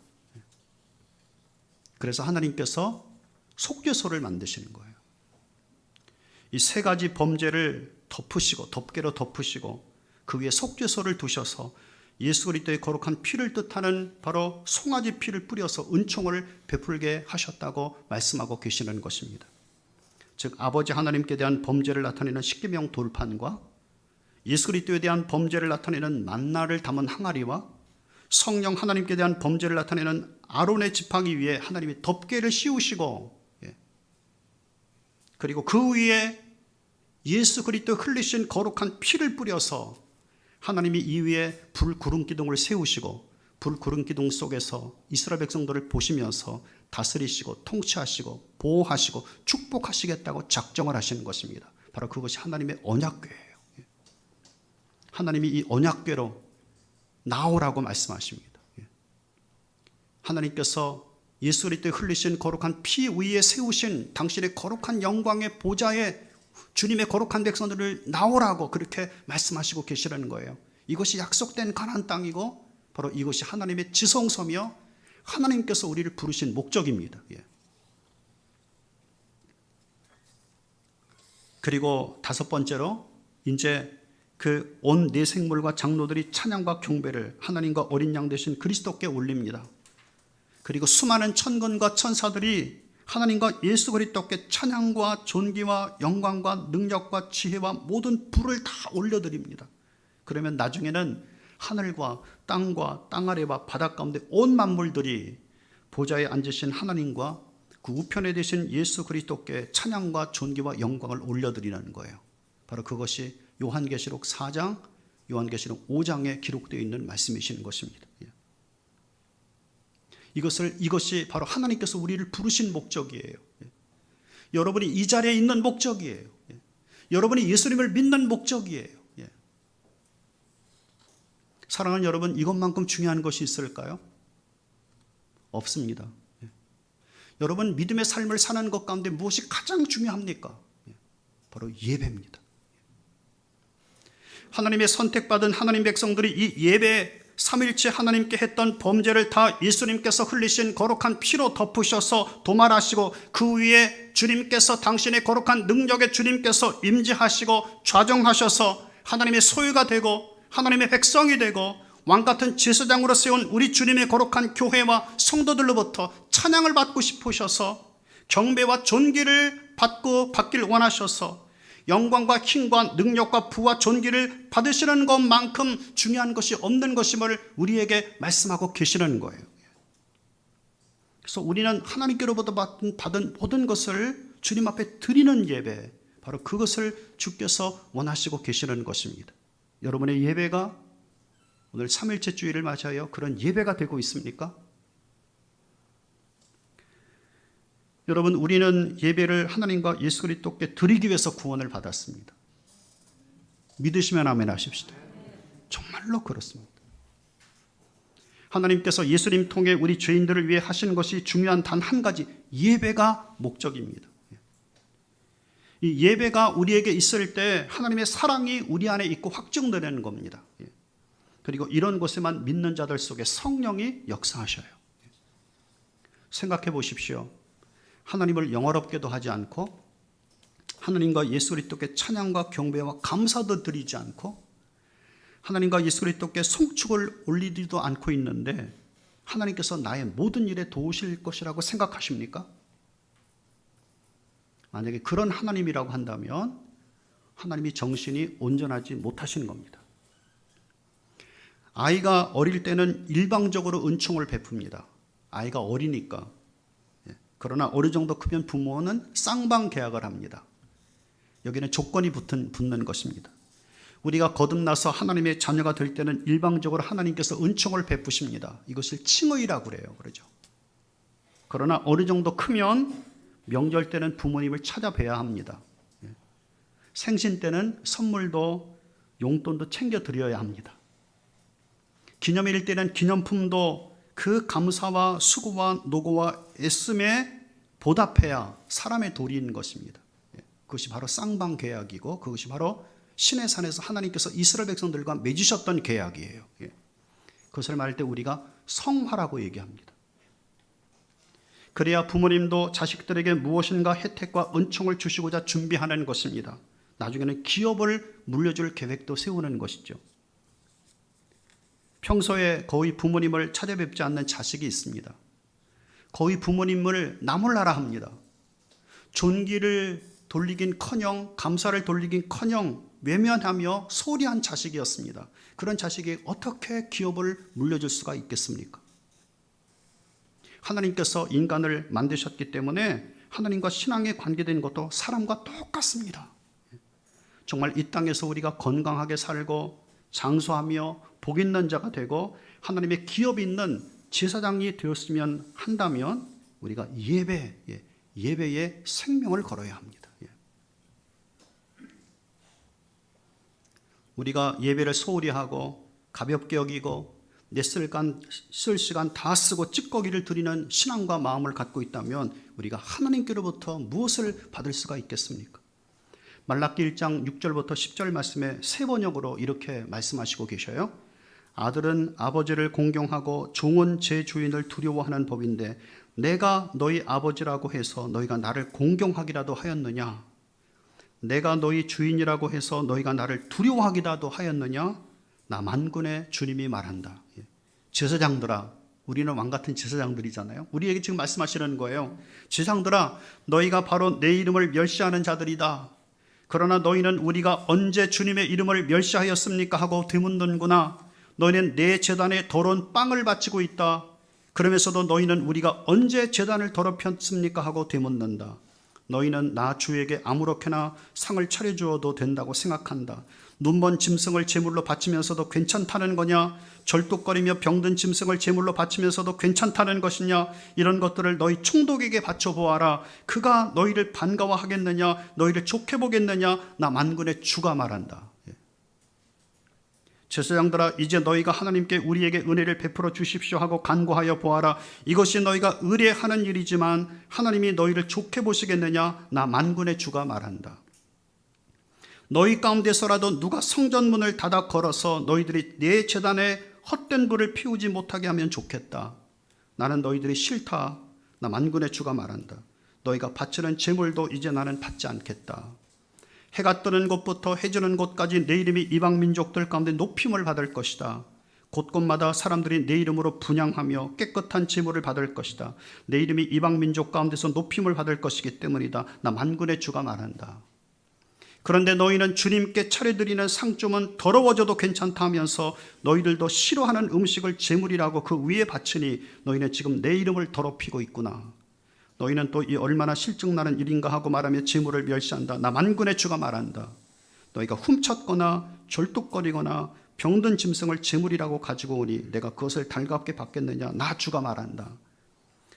그래서 하나님께서 속죄소를 만드시는 거예요. 이 3가지 범죄를 덮개로 덮으시고 그 위에 속죄소를 두셔서 예수 그리스도의 거룩한 피를 뜻하는 바로 송아지 피를 뿌려서 은총을 베풀게 하셨다고 말씀하고 계시는 것입니다. 즉 아버지 하나님께 대한 범죄를 나타내는 십계명 돌판과 예수 그리스도에 대한 범죄를 나타내는 만나를 담은 항아리와 성령 하나님께 대한 범죄를 나타내는 아론의 지팡이 위에 하나님이 덮개를 씌우시고, 그리고 그 위에 예수 그리스도 흘리신 거룩한 피를 뿌려서 하나님이 이 위에 불구름 기둥을 세우시고 불구름 기둥 속에서 이스라엘 백성들을 보시면서 다스리시고 통치하시고 보호하시고 축복하시겠다고 작정을 하시는 것입니다. 바로 그것이 하나님의 언약궤예요. 하나님이 이 언약궤로 나오라고 말씀하십니다. 하나님께서 예수 그리스도에 흘리신 거룩한 피 위에 세우신 당신의 거룩한 영광의 보좌에 주님의 거룩한 백성들을 나오라고 그렇게 말씀하시고 계시라는 거예요. 이것이 약속된 가나안 땅이고 바로 이것이 하나님의 지성소며 하나님께서 우리를 부르신 목적입니다. 그리고 다섯 번째로 이제 그 온 내 생물과 장로들이 찬양과 경배를 하나님과 어린 양 되신 그리스도께 올립니다. 그리고 수많은 천군과 천사들이 하나님과 예수 그리스도께 찬양과 존귀와 영광과 능력과 지혜와 모든 부를 다 올려드립니다. 그러면 나중에는 하늘과 땅과 땅 아래와 바닷 가운데 온 만물들이 보좌에 앉으신 하나님과 그 우편에 계신 예수 그리스도께 찬양과 존귀와 영광을 올려드리는 거예요. 바로 그것이 요한계시록 4장, 요한계시록 5장에 기록되어 있는 말씀이시는 것입니다. 이것이 바로 하나님께서 우리를 부르신 목적이에요. 여러분이 이 자리에 있는 목적이에요. 여러분이 예수님을 믿는 목적이에요. 사랑하는 여러분, 이것만큼 중요한 것이 있을까요? 없습니다. 여러분, 믿음의 삶을 사는 것 가운데 무엇이 가장 중요합니까? 바로 예배입니다. 하나님의 선택받은 하나님 백성들이 이 예배 삼일째 하나님께 했던 범죄를 다 예수님께서 흘리신 거룩한 피로 덮으셔서 도말하시고 그 위에 주님께서 당신의 거룩한 능력에 주님께서 임재하시고 좌정하셔서 하나님의 소유가 되고 하나님의 백성이 되고 왕같은 제사장으로 세운 우리 주님의 거룩한 교회와 성도들로부터 찬양을 받고 싶으셔서 경배와 존귀를 받길 원하셔서 영광과 힘과 능력과 부와 존귀를 받으시는 것만큼 중요한 것이 없는 것임을 우리에게 말씀하고 계시는 거예요. 그래서 우리는 하나님께로부터 받은 모든 것을 주님 앞에 드리는 예배, 바로 그것을 주께서 원하시고 계시는 것입니다. 여러분의 예배가 오늘 3일째 주일을 맞이하여 그런 예배가 되고 있습니까? 여러분, 우리는 예배를 하나님과 예수 그리스도께 드리기 위해서 구원을 받았습니다. 믿으시면 아멘 하십시오. 정말로 그렇습니다. 하나님께서 예수님 통해 우리 죄인들을 위해 하신 것이 중요한 단 한 가지, 예배가 목적입니다. 이 예배가 우리에게 있을 때 하나님의 사랑이 우리 안에 있고 확증되는 겁니다. 그리고 이런 것에만 믿는 자들 속에 성령이 역사하셔요. 생각해 보십시오. 하나님을 영화롭게도 하지 않고 하나님과 예수 그리스도께 찬양과 경배와 감사도 드리지 않고 하나님과 예수 그리스도께 송축을 올리지도 않고 있는데 하나님께서 나의 모든 일에 도우실 것이라고 생각하십니까? 만약에 그런 하나님이라고 한다면 하나님이 정신이 온전하지 못하시는 겁니다. 아이가 어릴 때는 일방적으로 은총을 베풉니다. 아이가 어리니까. 그러나 어느 정도 크면 부모는 쌍방 계약을 합니다. 여기는 조건이 붙는 것입니다. 우리가 거듭나서 하나님의 자녀가 될 때는 일방적으로 하나님께서 은총을 베푸십니다. 이것을 칭의라고 그래요. 그러죠. 그러나 어느 정도 크면 명절 때는 부모님을 찾아뵈야 합니다. 생신 때는 선물도 용돈도 챙겨드려야 합니다. 기념일 때는 기념품도 그 감사와 수고와 노고와 애씀에 보답해야 사람의 도리인 것입니다. 그것이 바로 쌍방 계약이고 그것이 바로 신의 산에서 하나님께서 이스라엘 백성들과 맺으셨던 계약이에요. 그것을 말할 때 우리가 성화라고 얘기합니다. 그래야 부모님도 자식들에게 무엇인가 혜택과 은총을 주시고자 준비하는 것입니다. 나중에는 기업을 물려줄 계획도 세우는 것이죠. 평소에 거의 부모님을 찾아뵙지 않는 자식이 있습니다. 거의 부모님을 나몰라라 합니다. 존귀를 돌리긴커녕 감사를 돌리긴커녕 외면하며 소리한 자식이었습니다. 그런 자식이 어떻게 기업을 물려줄 수가 있겠습니까? 하나님께서 인간을 만드셨기 때문에 하나님과 신앙에 관계된 것도 사람과 똑같습니다. 정말 이 땅에서 우리가 건강하게 살고 장수하며 복 있는 자가 되고 하나님의 기업이 있는 제사장이 되었으면 한다면 우리가 예배에 생명을 걸어야 합니다. 우리가 예배를 소홀히 하고 가볍게 여기고 쓸 시간 다 쓰고 찌꺼기를 드리는 신앙과 마음을 갖고 있다면 우리가 하나님께로부터 무엇을 받을 수가 있겠습니까? 말라기 1장 6절부터 10절 말씀에 세 번역으로 이렇게 말씀하시고 계셔요. 아들은 아버지를 공경하고 종은 제 주인을 두려워하는 법인데 내가 너희 아버지라고 해서 너희가 나를 공경하기라도 하였느냐? 내가 너희 주인이라고 해서 너희가 나를 두려워하기라도 하였느냐? 나 만군의 주님이 말한다. 제사장들아, 우리는 왕같은 제사장들이잖아요. 우리에게 지금 말씀하시는 거예요. 제사장들아, 너희가 바로 내 이름을 멸시하는 자들이다. 그러나 너희는 우리가 언제 주님의 이름을 멸시하였습니까? 하고 되묻는구나. 너희는 내 제단에 더러운 빵을 바치고 있다. 그러면서도 너희는 우리가 언제 제단을 더럽혔습니까? 하고 되묻는다. 너희는 나 주에게 아무렇게나 상을 차려주어도 된다고 생각한다. 눈먼 짐승을 제물로 바치면서도 괜찮다는 거냐? 절뚝거리며 병든 짐승을 제물로 바치면서도 괜찮다는 것이냐? 이런 것들을 너희 총독에게 바쳐보아라. 그가 너희를 반가워하겠느냐? 너희를 좋게 보겠느냐? 나 만군의 주가 말한다. 제사장들아, 이제 너희가 하나님께 우리에게 은혜를 베풀어 주십시오 하고 간구하여 보아라. 이것이 너희가 의뢰하는 일이지만 하나님이 너희를 좋게 보시겠느냐? 나 만군의 주가 말한다. 너희 가운데서라도 누가 성전문을 닫아 걸어서 너희들이 내 제단에 헛된 불을 피우지 못하게 하면 좋겠다. 나는 너희들이 싫다. 나 만군의 주가 말한다. 너희가 바치는 제물도 이제 나는 받지 않겠다. 해가 뜨는 곳부터 해 지는 곳까지 내 이름이 이방 민족들 가운데 높임을 받을 것이다. 곳곳마다 사람들이 내 이름으로 분향하며 깨끗한 제물을 받을 것이다. 내 이름이 이방 민족 가운데서 높임을 받을 것이기 때문이다. 나 만군의 주가 말한다. 그런데 너희는 주님께 차려드리는 상점은 더러워져도 괜찮다 하면서 너희들도 싫어하는 음식을 제물이라고 그 위에 바치니 너희는 지금 내 이름을 더럽히고 있구나. 너희는 또 이 얼마나 실증나는 일인가 하고 말하며 제물을 멸시한다. 나 만군의 주가 말한다. 너희가 훔쳤거나 절뚝거리거나 병든 짐승을 제물이라고 가지고 오니 내가 그것을 달갑게 받겠느냐? 나 주가 말한다.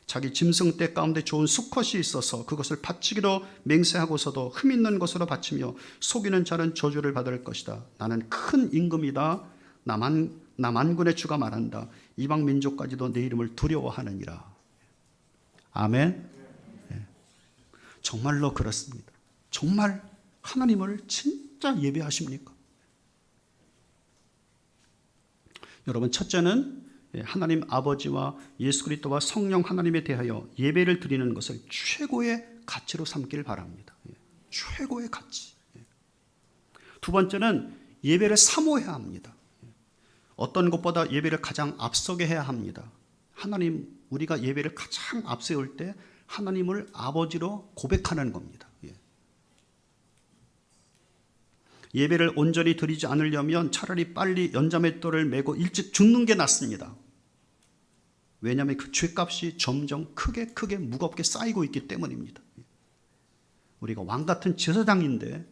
자기 짐승 떼 가운데 좋은 수컷이 있어서 그것을 바치기로 맹세하고서도 흠 있는 것으로 바치며 속이는 자는 저주를 받을 것이다. 나는 큰 임금이다. 나 만군의 주가 말한다. 이방 민족까지도 내 이름을 두려워하느니라. 아멘. 정말로 그렇습니다. 정말 하나님을 진짜 예배하십니까? 여러분, 첫째는 하나님 아버지와 예수 그리스도와 성령 하나님에 대하여 예배를 드리는 것을 최고의 가치로 삼기를 바랍니다. 최고의 가치. 두 번째는 예배를 사모해야 합니다. 어떤 것보다 예배를 가장 앞서게 해야 합니다. 하나님, 우리가 예배를 가장 앞세울 때 하나님을 아버지로 고백하는 겁니다. 예배를 온전히 드리지 않으려면 차라리 빨리 연자맷돌을 메고 일찍 죽는 게 낫습니다. 왜냐하면 그 죄값이 점점 크게 무겁게 쌓이고 있기 때문입니다. 우리가 왕같은 제사장인데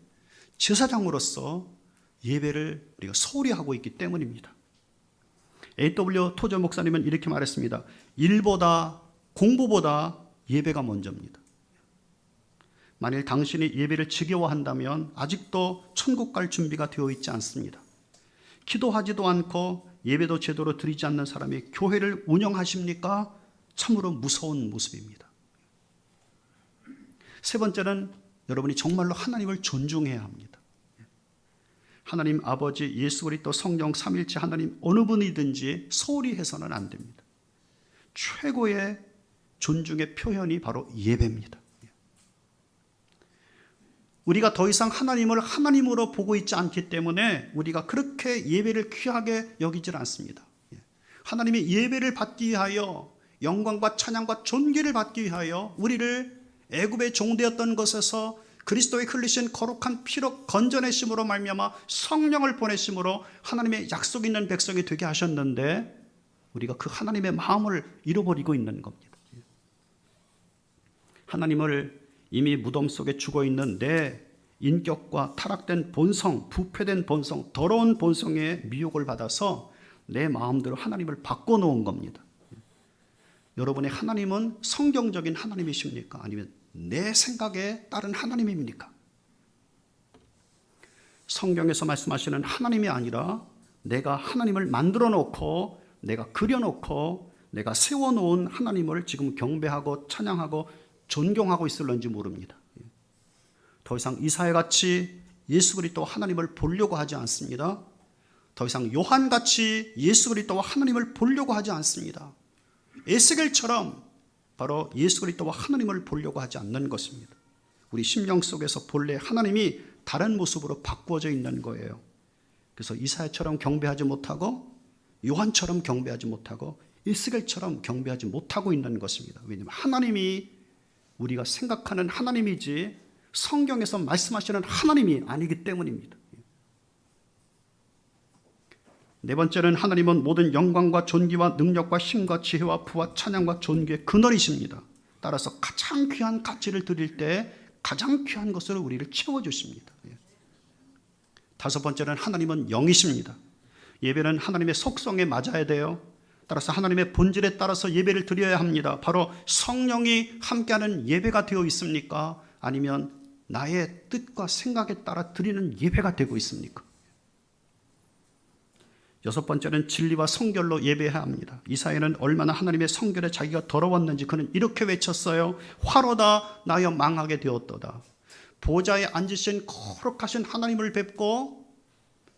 제사장으로서 예배를 우리가 소홀히 하고 있기 때문입니다. A.W. 토저 목사님은 이렇게 말했습니다. 일보다 공부보다 예배가 먼저입니다. 만일 당신이 예배를 지겨워한다면 아직도 천국 갈 준비가 되어 있지 않습니다. 기도하지도 않고 예배도 제대로 드리지 않는 사람이 교회를 운영하십니까? 참으로 무서운 모습입니다. 세 번째는 여러분이 정말로 하나님을 존중해야 합니다. 하나님 아버지, 예수 그리스도, 성령 삼일체 하나님 어느 분이든지 소홀히 해서는 안 됩니다. 최고의 존중의 표현이 바로 예배입니다. 우리가 더 이상 하나님을 하나님으로 보고 있지 않기 때문에 우리가 그렇게 예배를 귀하게 여기질 않습니다. 하나님의 예배를 받기 위하여 영광과 찬양과 존귀를 받기 위하여 우리를 애굽의 종되었던 것에서 그리스도의 흘리신 거룩한 피로 건져내심으로 말미암아 성령을 보내심으로 하나님의 약속 있는 백성이 되게 하셨는데 우리가 그 하나님의 마음을 잃어버리고 있는 겁니다. 하나님을 이미 무덤 속에 죽어있는 내 인격과 타락된 본성, 부패된 본성, 더러운 본성의 미혹을 받아서 내 마음대로 하나님을 바꿔놓은 겁니다. 여러분의 하나님은 성경적인 하나님이십니까? 아니면 내 생각에 따른 하나님입니까? 성경에서 말씀하시는 하나님이 아니라 내가 하나님을 만들어 놓고 내가 그려놓고 내가 세워놓은 하나님을 지금 경배하고 찬양하고 존경하고 있을런지 모릅니다. 더 이상 이사야같이 예수 그리스도 하나님을 보려고 하지 않습니다. 더 이상 요한같이 예수 그리스도와 하나님을 보려고 하지 않습니다. 에스겔처럼 바로 예수 그리스도와 하나님을 보려고 하지 않는 것입니다. 우리 심령 속에서 본래 하나님이 다른 모습으로 바꾸어져 있는 거예요. 그래서 이사야처럼 경배하지 못하고 요한처럼 경배하지 못하고 에스겔처럼 경배하지 못하고 있는 것입니다. 왜냐하면 하나님이 우리가 생각하는 하나님이지 성경에서 말씀하시는 하나님이 아니기 때문입니다. 네 번째는 하나님은 모든 영광과 존귀와 능력과 힘과 지혜와 부와 찬양과 존귀의 근원이십니다. 따라서 가장 귀한 가치를 드릴 때 가장 귀한 것으로 우리를 채워주십니다. 다섯 번째는 하나님은 영이십니다. 예배는 하나님의 속성에 맞아야 돼요. 따라서 하나님의 본질에 따라서 예배를 드려야 합니다. 바로 성령이 함께하는 예배가 되어 있습니까? 아니면 나의 뜻과 생각에 따라 드리는 예배가 되고 있습니까? 여섯 번째는 진리와 성결로 예배해야 합니다. 이사야는 얼마나 하나님의 성결에 자기가 더러웠는지 그는 이렇게 외쳤어요. 화로다 나여 망하게 되었도다. 보좌에 앉으신 거룩하신 하나님을 뵙고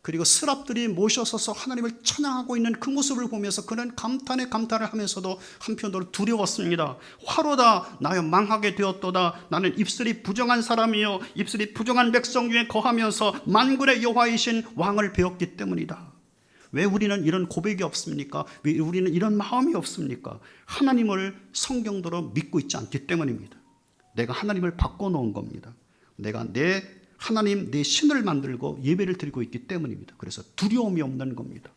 그리고 스랍들이 모셔서서 하나님을 찬양하고 있는 그 모습을 보면서 그는 감탄에 감탄을 하면서도 한편으로 두려웠습니다. 화로다 나여 망하게 되었도다. 나는 입술이 부정한 사람이요 입술이 부정한 백성 중에 거하면서 만군의 여호와이신 왕을 배웠기 때문이다. 왜 우리는 이런 고백이 없습니까? 왜 우리는 이런 마음이 없습니까? 하나님을 성경대로 믿고 있지 않기 때문입니다. 내가 하나님을 바꿔놓은 겁니다. 내가 내 하나님, 내 신을 만들고 예배를 드리고 있기 때문입니다. 그래서 두려움이 없는 겁니다.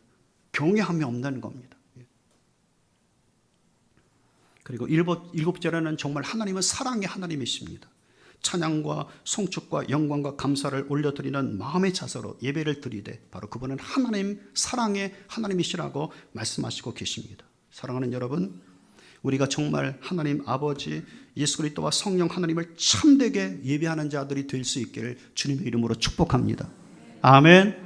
경외함이 없는 겁니다. 그리고 일곱째로는 정말 하나님은 사랑의 하나님이십니다. 찬양과 송축과 영광과 감사를 올려드리는 마음의 자세로 예배를 드리되 바로 그분은 하나님, 사랑의 하나님이시라고 말씀하시고 계십니다. 사랑하는 여러분, 우리가 정말 하나님 아버지 예수 그리스도와 성령 하나님을 참되게 예배하는 자들이 될 수 있기를 주님의 이름으로 축복합니다. 아멘.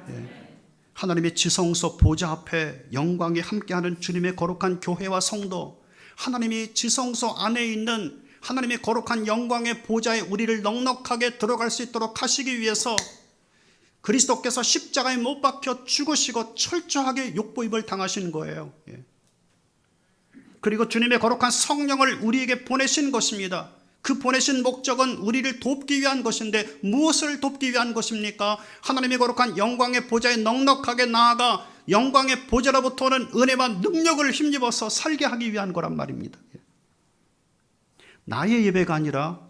하나님의 지성소 보좌 앞에 영광이 함께하는 주님의 거룩한 교회와 성도, 하나님이 지성소 안에 있는 하나님의 거룩한 영광의 보좌에 우리를 넉넉하게 들어갈 수 있도록 하시기 위해서 그리스도께서 십자가에 못 박혀 죽으시고 철저하게 욕보임을 당하신 거예요. 그리고 주님의 거룩한 성령을 우리에게 보내신 것입니다. 그 보내신 목적은 우리를 돕기 위한 것인데 무엇을 돕기 위한 것입니까? 하나님의 거룩한 영광의 보좌에 넉넉하게 나아가 영광의 보좌로부터 오는 은혜와 능력을 힘입어서 살게 하기 위한 거란 말입니다. 나의 예배가 아니라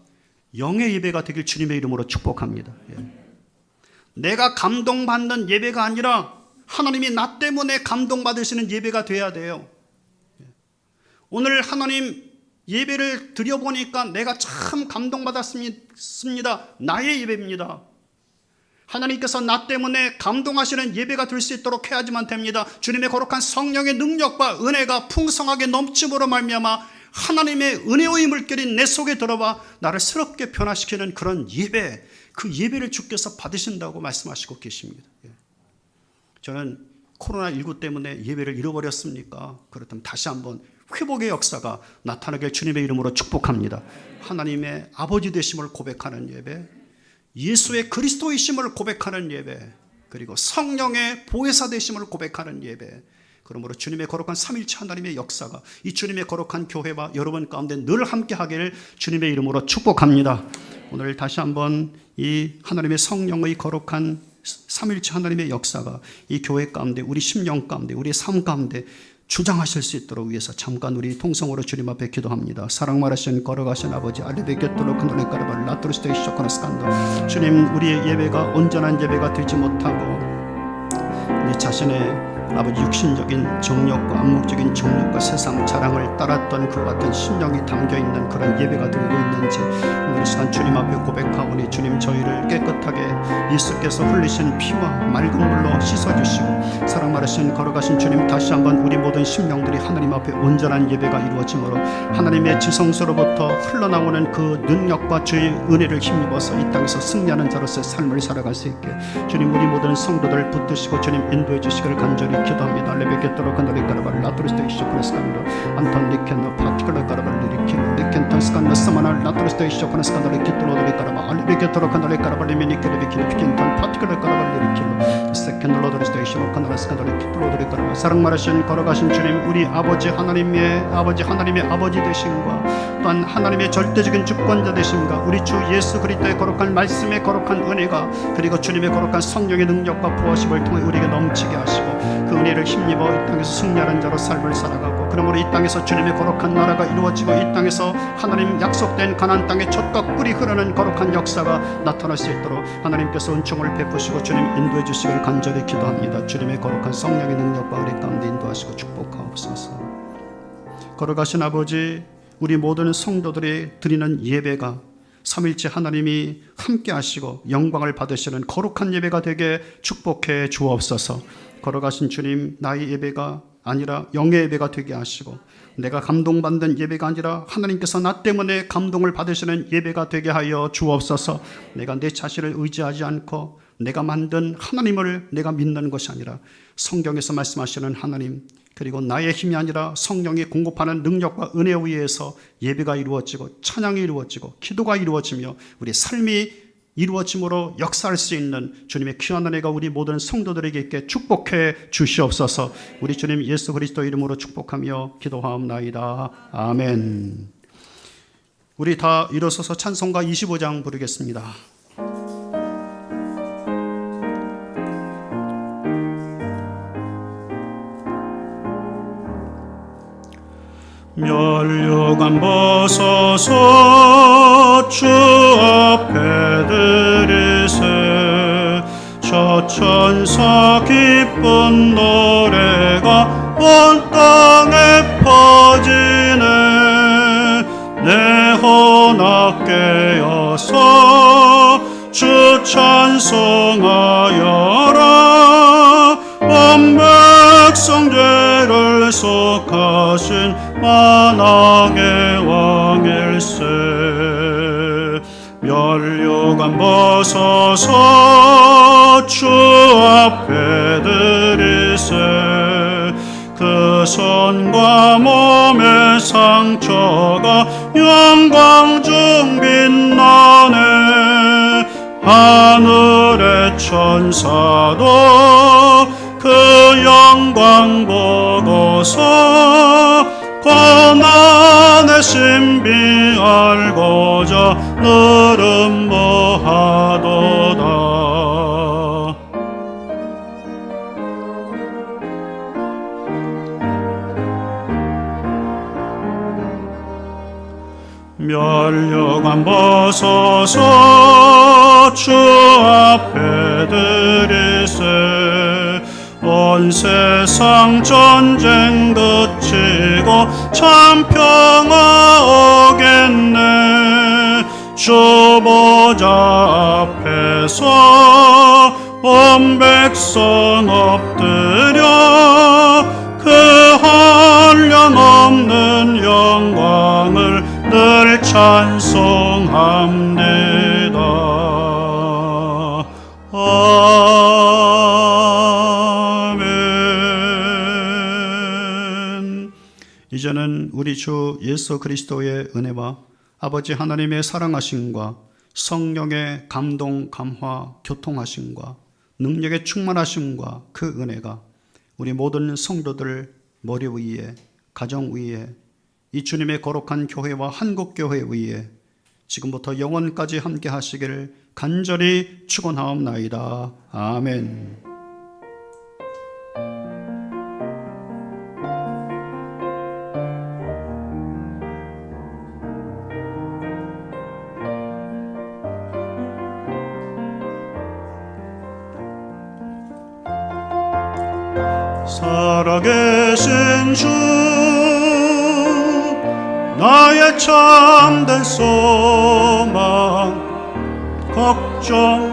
영의 예배가 되길 주님의 이름으로 축복합니다. 내가 감동받는 예배가 아니라 하나님이 나 때문에 감동받으시는 예배가 돼야 돼요. 오늘 하나님 예배를 드려보니까 내가 참 감동받았습니다. 나의 예배입니다. 하나님께서 나 때문에 감동하시는 예배가 될 수 있도록 해야지만 됩니다. 주님의 거룩한 성령의 능력과 은혜가 풍성하게 넘침으로 말미암아 하나님의 은혜의 물결이 내 속에 들어와 나를 새롭게 변화시키는 그런 예배, 그 예배를 주께서 받으신다고 말씀하시고 계십니다. 저는 코로나19 때문에 예배를 잃어버렸습니까? 그렇다면 다시 한번 회복의 역사가 나타나길 주님의 이름으로 축복합니다. 하나님의 아버지 되심을 고백하는 예배, 예수의 그리스도이심을 고백하는 예배, 그리고 성령의 보혜사 되심을 고백하는 예배, 그러므로 주님의 거룩한 삼일체 하나님의 역사가 이 주님의 거룩한 교회와 여러분 가운데 늘 함께 하기를 주님의 이름으로 축복합니다. 오늘 다시 한번 이 하나님의 성령의 거룩한 삼일체 하나님의 역사가 이 교회 가운데, 우리 심령 가운데, 우리 삶 가운데 주장하실 수 있도록 위해서 잠깐 우리 통성으로 주님 앞에 기도합니다. 사랑 말하신 걸어가신 아버지 알리베게토로 그노레 까르발 라토르스테이 쇼코나스칸도 주님, 우리의 예배가 온전한 예배가 되지 못하고 내 자신의 아버지 육신적인 정욕과 암묵적인 정욕과 세상 자랑을 따랐던 그 같은 심령이 담겨있는 그런 예배가 되고 있는지 오늘 이 시간 주님 앞에 고백하오니 주님, 저희를 깨끗하게 예수께서 흘리신 피와 맑은 물로 씻어주시고 사랑 말하신 걸어가신 주님, 다시 한번 우리 모든 심령들이 하나님 앞에 온전한 예배가 이루어지므로 하나님의 지성소로부터 흘러나오는 그 능력과 주의 은혜를 힘입어서 이 땅에서 승리하는 자로서의 삶을 살아갈 수 있게 주님, 우리 모든 성도들 붙드시고 주님 인도해 주시기를 간절히 기도합니다. 레베게토로 그노레 까르발 라토르스테이 쇼코나스칸도 안톤 리켄노 파티클라 까르발 리켄노 리켄탄스칸노 사마나 라토르스테이 쇼코나스칸도 리켄토로도레 까르발 레베게토로 그노레 까르발 리미니케레비키노 피켄탄 파티클라 까르발 리켄노 세켄로도레스테이 쇼코나스칸도 리켄토로도레 까르발 사랑 말하신 걸어가신 주님, 우리 아버지 하나님의 아버지 되심과 또한 하나님의 절대적인 주권자 되심과 우리 주 예수 그리스도의 거룩한 말씀의 거룩한 은혜가 그리고 주님의 거룩한 성령의 능력과 부하심을 통해 우리에게 넘치게 하시고 그 은혜를 힘입어 이 땅에서 승리하는 자로 삶을 살아가고 그러므로 이 땅에서 주님의 거룩한 나라가 이루어지고 이 땅에서 하나님 약속된 가나안 땅의 젖과 꿀이 흐르는 거룩한 역사가 나타날 수 있도록 하나님께서 은총을 베푸시고 주님 인도해 주시기를 간절히 기도합니다. 주님의 거룩한 성령의 능력과 우리 가운데 인도하시고 축복하옵소서. 걸어가신 아버지, 우리 모든 성도들이 드리는 예배가 삼일째 하나님이 함께 하시고 영광을 받으시는 거룩한 예배가 되게 축복해 주옵소서. 걸어가신 주님, 나의 예배가 아니라 영의 예배가 되게 하시고 내가 감동받는 예배가 아니라 하나님께서 나 때문에 감동을 받으시는 예배가 되게 하여 주옵소서. 내가 내 자신을 의지하지 않고 내가 만든 하나님을 내가 믿는 것이 아니라 성경에서 말씀하시는 하나님, 그리고 나의 힘이 아니라 성령이 공급하는 능력과 은혜에 의해서 예배가 이루어지고 찬양이 이루어지고 기도가 이루어지며 우리 삶이 이루어짐으로 역사할 수 있는 주님의 귀한 은혜가 우리 모든 성도들에게 있게 축복해 주시옵소서. 우리 주님 예수 그리스도 이름으로 축복하며 기도하옵나이다. 아멘. 우리 다 일어서서 찬송가 25장 부르겠습니다. 멸류관 벗어서 주 앞에 드리세 저 천사 기쁜 노래가 온 땅에 퍼지네 내 혼악 깨어서 주 찬송하여라 온 백성 죄를 속하신 만왕의 왕일세 멸류관 벗어서 주 앞에 드리세 그 손과 몸의 상처가 영광 중 빛나네 하늘의 천사도 그 영광 보고서 고난의 신비 알고자 느름보하도다. 멸류관 벗어서 주 앞에 드리세 온 세상 전쟁 그치고 참 평화 오겠네 주 보좌 앞에서 온 백성 엎드려 그 한량없는 영광을 늘 찬송합니다. 아멘. 이제는 우리 주 예수 그리스도의 은혜와 아버지 하나님의 사랑하심과 성령의 감동, 감화, 교통하심과 능력의 충만하심과 그 은혜가 우리 모든 성도들 머리 위에, 가정 위에, 이 주님의 거룩한 교회와 한국교회 위에 지금부터 영원까지 함께 하시기를 간절히 축원하옵나이다. 아멘. 살아계신 주 나의 참된 소망 걱정